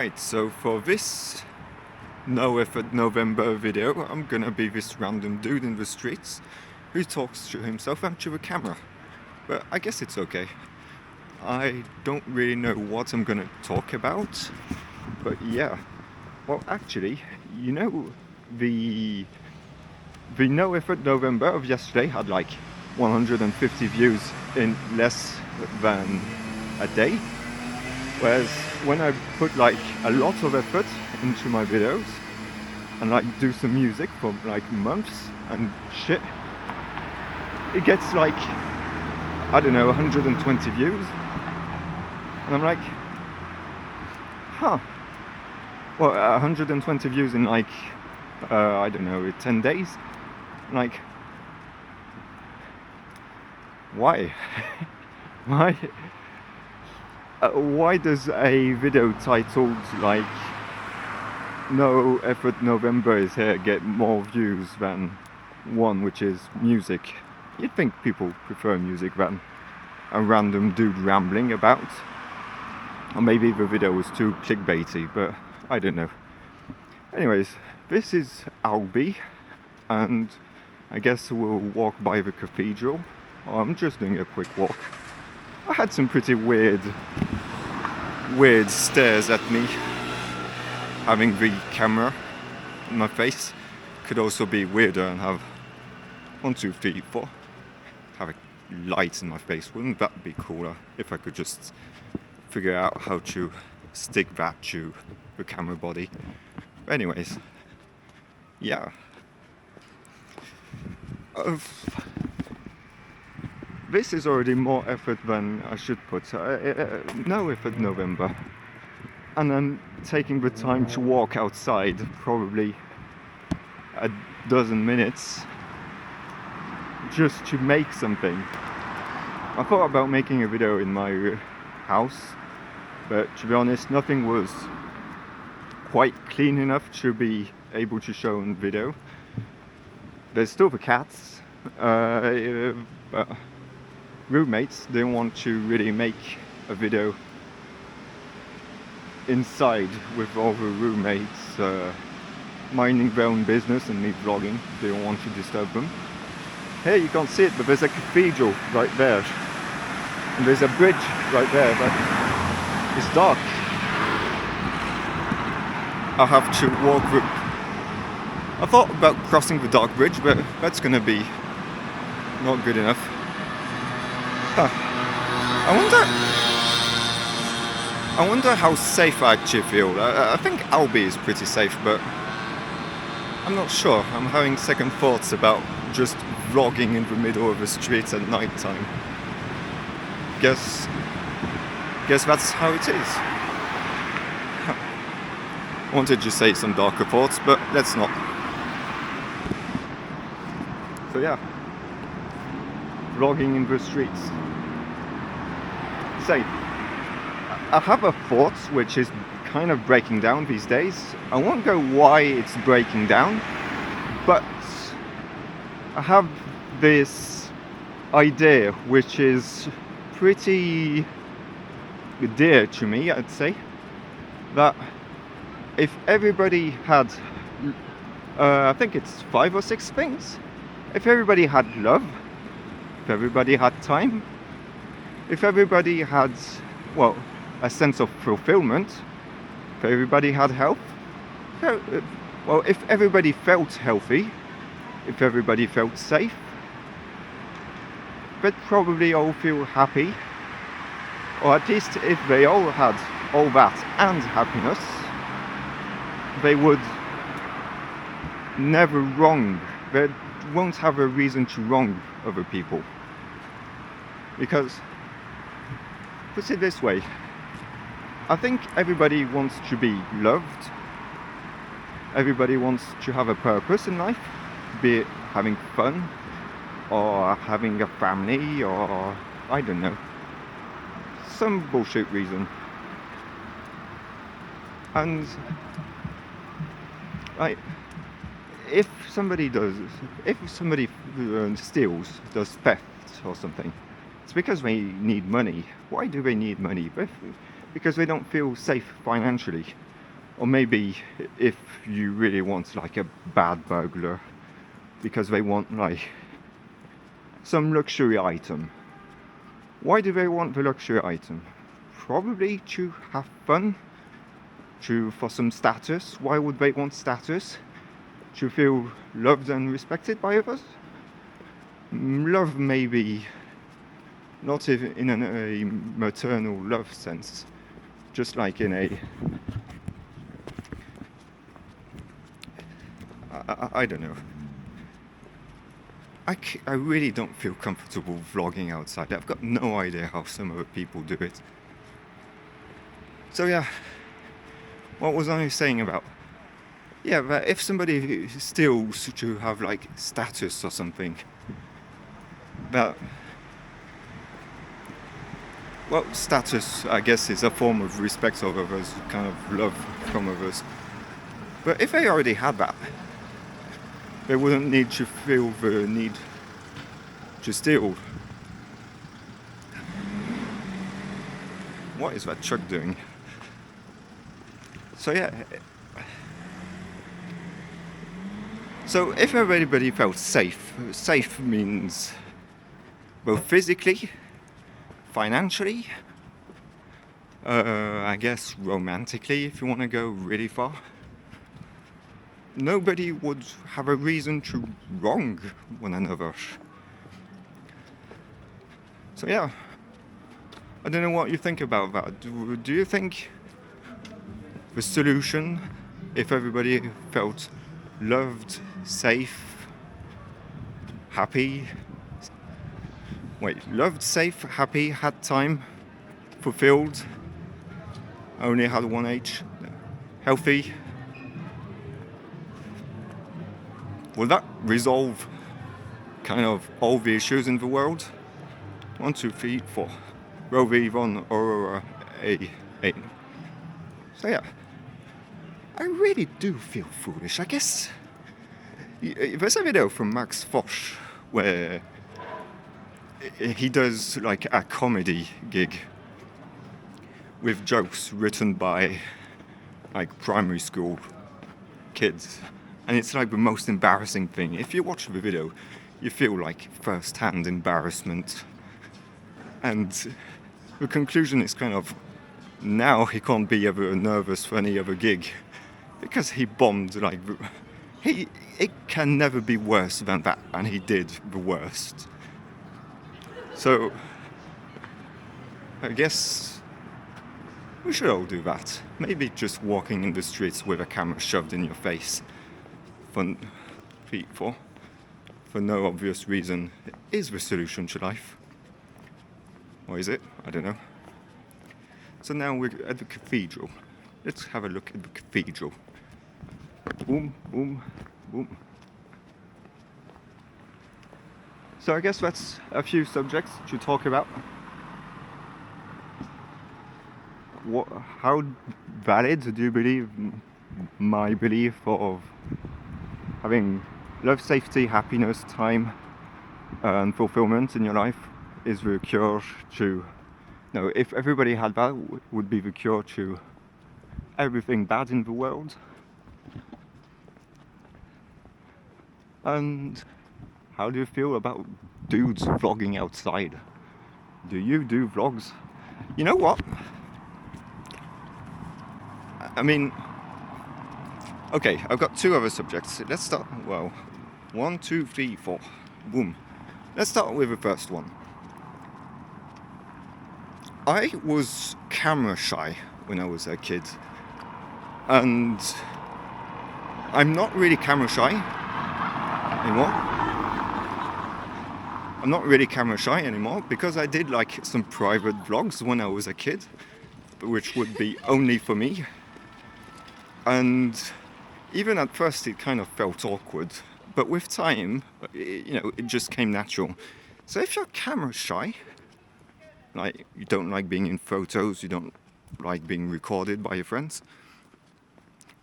Right, so for this No Effort November video, I'm gonna be this random dude in the streets who talks to himself and to the camera. But I guess it's okay. I don't really know what I'm gonna talk about, but yeah. Well, actually, you know, the No Effort November of yesterday had like 150 views in less than a day. Whereas when I put like a lot of effort into my videos and like do some music for like months and shit, it gets like, I don't know, 120 views. And I'm like, huh. Well, 120 views in like, I don't know, 10 days. Like, why? Why? Why does a video titled like No Effort November is Here get more views than one which is music? You'd think people prefer music than a random dude rambling about. Or maybe the video was too clickbaity, but I don't know. Anyways, this is Albi, and I guess we'll walk by the cathedral. I'm just doing a quick walk. I had some pretty weird stares at me. Having the camera in my face could also be weirder and have 1, 2, 3, 4. Have a light in my face. Wouldn't that be cooler if I could just figure out how to stick that to the camera body? But anyways, yeah. This is already more effort than I should put. No effort November. And I'm taking the time to walk outside, probably a dozen minutes, just to make something. I thought about making a video in my house, but to be honest, nothing was quite clean enough to be able to show in video. There's still the cats, but roommates didn't want to really make a video inside with all the roommates minding their own business and me vlogging. They don't want to disturb them. Here you can't see it, but there's a cathedral right there, and there's a bridge right there, but it's dark. I'll have to walk through. I thought about crossing the dark bridge, but that's gonna be not good enough. I wonder how safe I actually feel. I think Albi is pretty safe, but I'm not sure. I'm having second thoughts about just vlogging in the middle of the streets at night time. Guess that's how it is. I wanted to say some darker thoughts, but let's not. So yeah, vlogging in the streets. Say, I have a thought which is kind of breaking down these days. I won't go why it's breaking down, but I have this idea which is pretty dear to me, I'd say, that if everybody had, I think it's 5 or 6 things. If everybody had love, if everybody had time, if everybody had, well, a sense of fulfillment, if everybody had health, well, if everybody felt healthy, if everybody felt safe, they'd probably all feel happy, or at least if they all had all that and happiness, they would never wrong. They won't have a reason to wrong other people. Because, put it this way, I think everybody wants to be loved. Everybody wants to have a purpose in life, be it having fun, or having a family, or I don't know, some bullshit reason. And like, if somebody steals, does theft or something, it's because they need money. Why do they need money? Because they don't feel safe financially. Or maybe if you really want like a bad burglar, because they want like some luxury item. Why do they want the luxury item? Probably to have fun, for some status. Why would they want status? To feel loved and respected by others? Love maybe not in a maternal love sense, just like in a I don't know. I really don't feel comfortable vlogging outside. I've got no idea how some other people do it. So yeah, what was I saying about? Yeah, but if somebody steals to have like status or something, that, well, status I guess is a form of respect of others, kind of love from others. But if they already had that, they wouldn't need to feel the need to steal. What is that truck doing? So yeah. So if everybody felt safe means both physically, financially, I guess romantically if you want to go really far. Nobody would have a reason to wrong one another. So yeah, I don't know what you think about that. Do you think the solution, if everybody felt loved, safe, happy, loved, safe, happy, had time, fulfilled, only had one H, healthy, will that resolve kind of all the issues in the world? 1, 2, 3, 4. Roe v. Von Aurora A. So yeah, I really do feel foolish. I guess there's a video from Max Foch where he does like a comedy gig with jokes written by like primary school kids. And it's like the most embarrassing thing. If you watch the video, you feel like first-hand embarrassment. And the conclusion is kind of, now he can't be ever nervous for any other gig. Because he bombed, like, it can never be worse than that. And he did the worst. So, I guess we should all do that. Maybe just walking in the streets with a camera shoved in your face. For no obvious reason, is the solution to life. Or is it? I don't know. So now we're at the cathedral. Let's have a look at the cathedral. Boom, boom, boom. So I guess that's a few subjects to talk about. How valid do you believe my belief of having love, safety, happiness, time, and fulfillment in your life is the cure to... No, if everybody had that, would be the cure to everything bad in the world. And how do you feel about dudes vlogging outside? Do you do vlogs? You know what? I mean... Okay, I've got 2 other subjects. Let's start, 1, 2, 3, 4. Boom. Let's start with the first one. I was camera shy when I was a kid. And I'm not really camera shy anymore. I'm not really camera shy anymore because I did like some private vlogs when I was a kid, which would be only for me. And even at first it kind of felt awkward, but with time, it just came natural. So if you're camera shy, like you don't like being in photos, you don't like being recorded by your friends,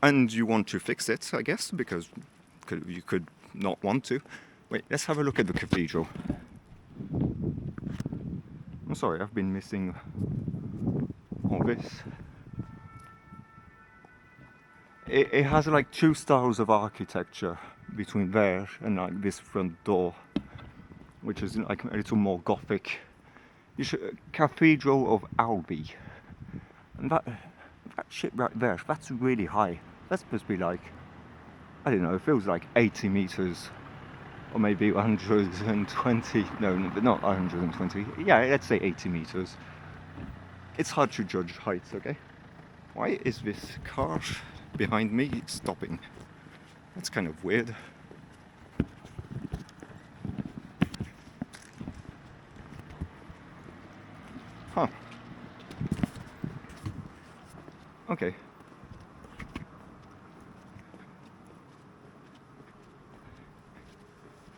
and you want to fix it, I guess, because you could not want to. Let's have a look at the cathedral. I'm sorry, I've been missing all this. it has like two styles of architecture between there and like this front door, which is like a little more gothic. Cathedral of Albi, and that shit right there, that's really high. That's supposed to be like, I don't know, it feels like 80 meters, or maybe 120. No, not 120. Yeah, let's say 80 meters. It's hard to judge heights, okay? Why is this car behind me stopping? That's kind of weird. Huh. Okay.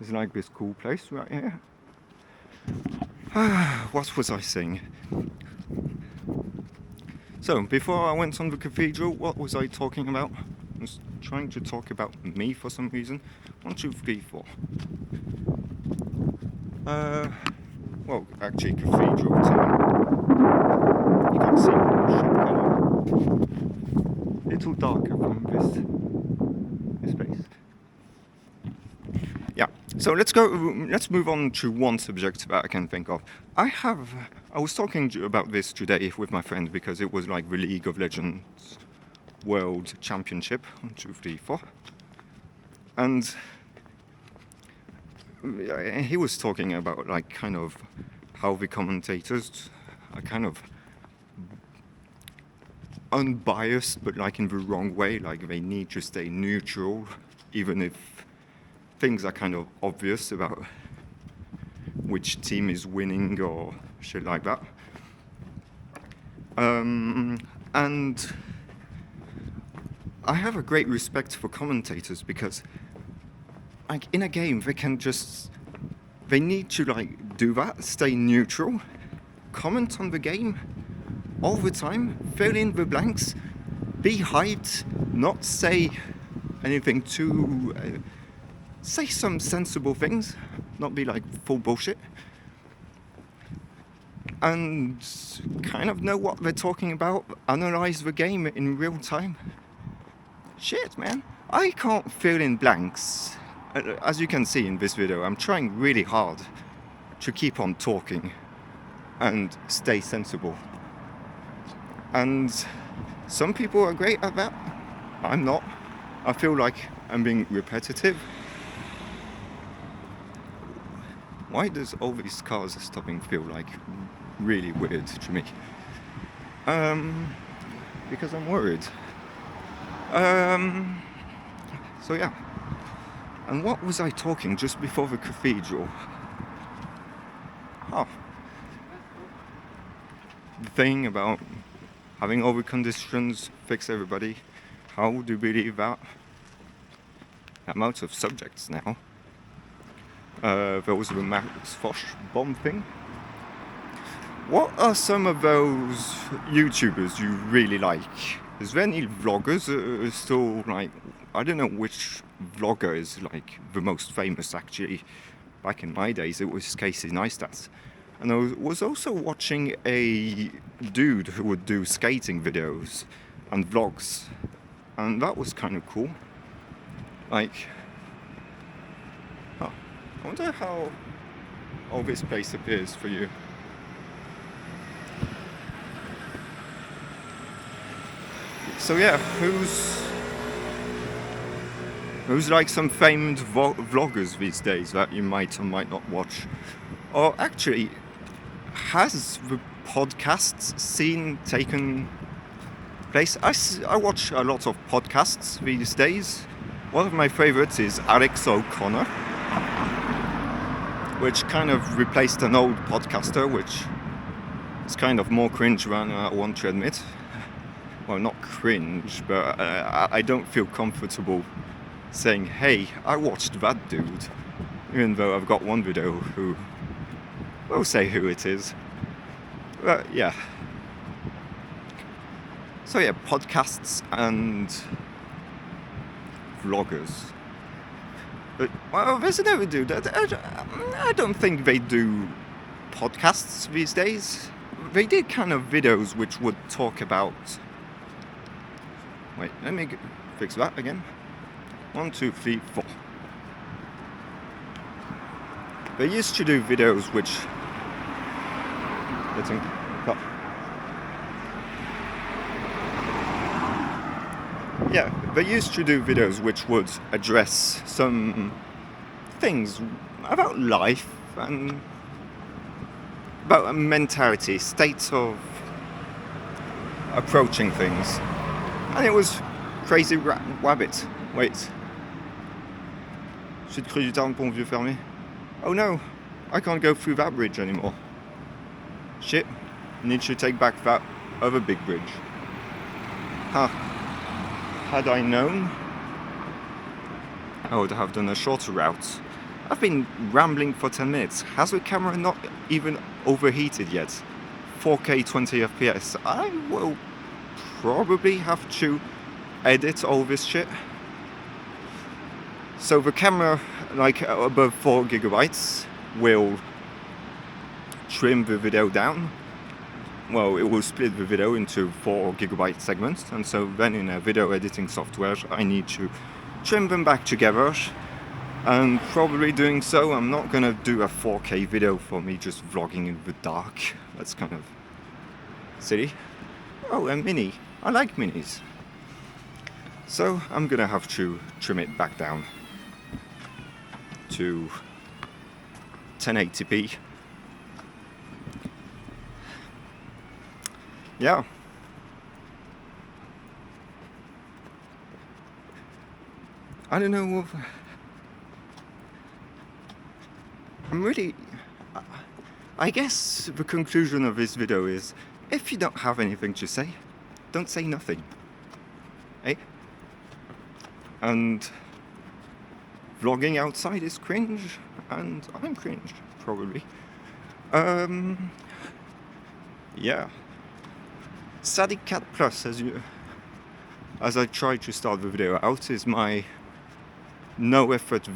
It's like this cool place right here. What was I saying? So, before I went on the cathedral, what was I talking about? I was trying to talk about me for some reason. 1, 2, 3, 4. Well, actually, cathedral too. You can't see shit, a little darker from this place. Yeah. So let's move on to one subject that I can think of. I was talking about this today with my friend because it was like the League of Legends World Championship, 1, 2, 3, 4. And he was talking about like kind of how the commentators are kind of unbiased, but like in the wrong way, like they need to stay neutral, even if things are kind of obvious about which team is winning or shit like that. And I have a great respect for commentators because like in a game they need to like do that, stay neutral, comment on the game all the time, fill in the blanks, be hyped, not say anything too say some sensible things, not be like full bullshit, and kind of know what they're talking about, analyze the game in real time. Shit, man, I can't fill in blanks. As you can see in this video, I'm trying really hard to keep on talking and stay sensible. And some people are great at that. I'm not. I feel like I'm being repetitive. Why does all these cars stopping feel like really weird to me? Because I'm worried. So yeah. And what was I talking just before the cathedral? Oh. The thing about having all the conditions fix everybody. How do you believe that? I'm out of subjects now. There was the Max Fosh bomb thing. What are some of those YouTubers you really like? Is there any vloggers still like? I don't know which vlogger is like the most famous actually. Back in my days, it was Casey Neistat. And I was also watching a dude who would do skating videos and vlogs, and that was kind of cool. Like, I wonder how all this place appears for you. So yeah, who's like some famed vloggers these days that you might or might not watch? Or actually, has the podcast scene taken place? I watch a lot of podcasts these days. One of my favorites is Alex O'Connor, which kind of replaced an old podcaster, which is kind of more cringe than I want to admit. Well, not cringe, but I don't feel comfortable saying, hey, I watched that dude, even though I've got one video who will say who it is. But yeah. So yeah, podcasts and vloggers. But, well, there's another dude. I don't think they do podcasts these days. They did kind of videos which would talk about Wait, let me fix that again. 1, 2, 3, 4. They used to do videos which... Yeah, they used to do videos which would address some things about life and about a mentality, states of approaching things. And it was Crazy Rabbit. Wait. J'ai cru du temps pour vieux fermé. Oh no, I can't go through that bridge anymore. Shit, need to take back that other big bridge. Huh. Had I known, I would have done a shorter route. I've been rambling for 10 minutes. Has the camera not even overheated yet? 4K 20 FPS. I will probably have to edit all this shit. So the camera, like above 4 gigabytes, will trim the video down. Well, it will split the video into 4 gigabyte segments, and so then in a video editing software I need to trim them back together. And probably doing so, I'm not gonna do a 4K video for me just vlogging in the dark. That's kind of silly. Oh, a mini. I like minis. So I'm gonna have to trim it back down to 1080p. Yeah. I don't know. I'm really... I guess the conclusion of this video is, if you don't have anything to say, don't say nothing. Eh? And vlogging outside is cringe, and I'm cringe, probably. Yeah. Static Cat Plus, as I tried to start the video out, is my no effort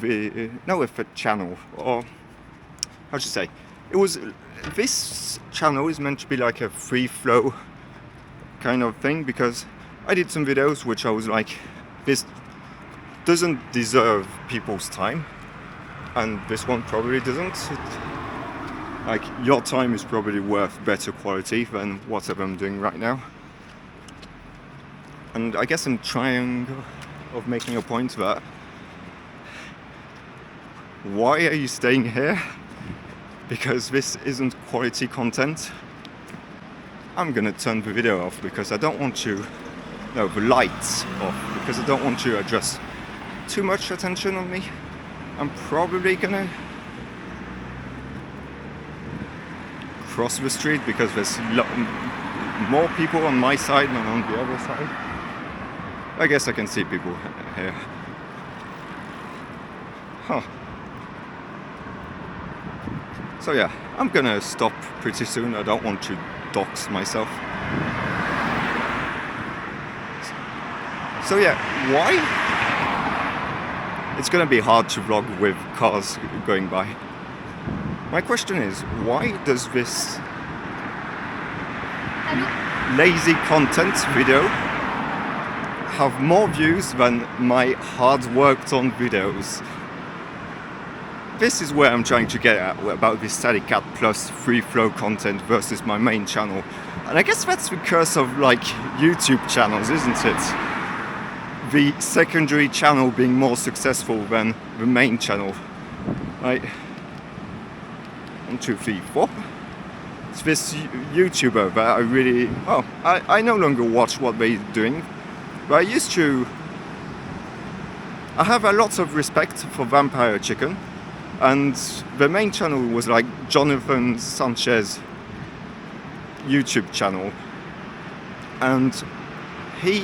channel, or how should I say? This channel is meant to be like a free flow kind of thing, because I did some videos which I was like, this doesn't deserve people's time, and this one probably doesn't. Like, your time is probably worth better quality than whatever I'm doing right now. And I guess I'm trying of making a point that, why are you staying here? Because this isn't quality content. I'm gonna turn the video off because I don't want to, no, the lights off, because I don't want to address too much attention on me. I'm probably gonna cross the street because there's more people on my side than on the other side. I guess I can see people here. Huh. So yeah, I'm gonna stop pretty soon. I don't want to dox myself. So yeah, why? It's gonna be hard to vlog with cars going by. My question is, why does this lazy content video have more views than my hard worked on videos? This is where I'm trying to get at about this Static Cat Plus free flow content versus my main channel. And I guess that's the curse of like YouTube channels, isn't it? The secondary channel being more successful than the main channel. Right? 1, 2, 3, 4. It's this YouTuber that I really... Oh, I no longer watch what they're doing. But I used to... I have a lot of respect for Vampire Chicken. And the main channel was like Jonathan Sanchez YouTube channel. And he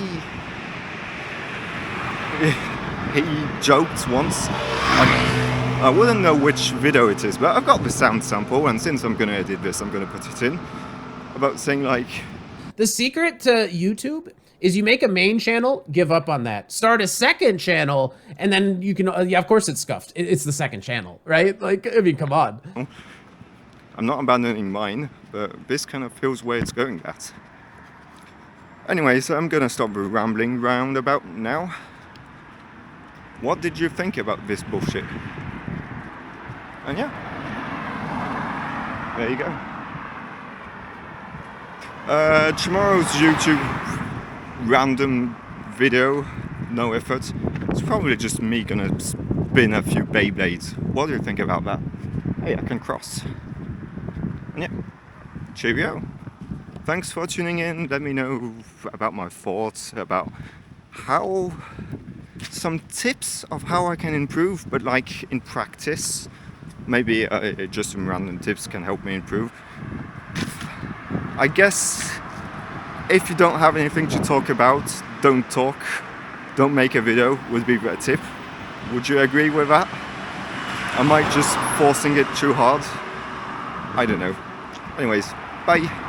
joked once. I wouldn't know which video it is, but I've got the sound sample, and since I'm going to edit this, I'm going to put it in. About saying like... The secret to YouTube is you make a main channel, give up on that. Start a second channel, and then you can... yeah, of course it's scuffed. It's the second channel, right? Like, I mean, come on. I'm not abandoning mine, but this kind of feels where it's going at. Anyways, I'm gonna stop rambling round about now. What did you think about this bullshit? And yeah, there you go. Tomorrow's YouTube random video, no effort. It's probably just me gonna spin a few Beyblades. What do you think about that? Hey, I can cross. And yeah, cheerio. Thanks for tuning in. Let me know about my thoughts, about how, some tips of how I can improve, but like in practice. Maybe just some random tips can help me improve. I guess if you don't have anything to talk about, don't talk. Don't make a video would be a tip. Would you agree with that? Am I just forcing it too hard? I don't know. Anyways, bye.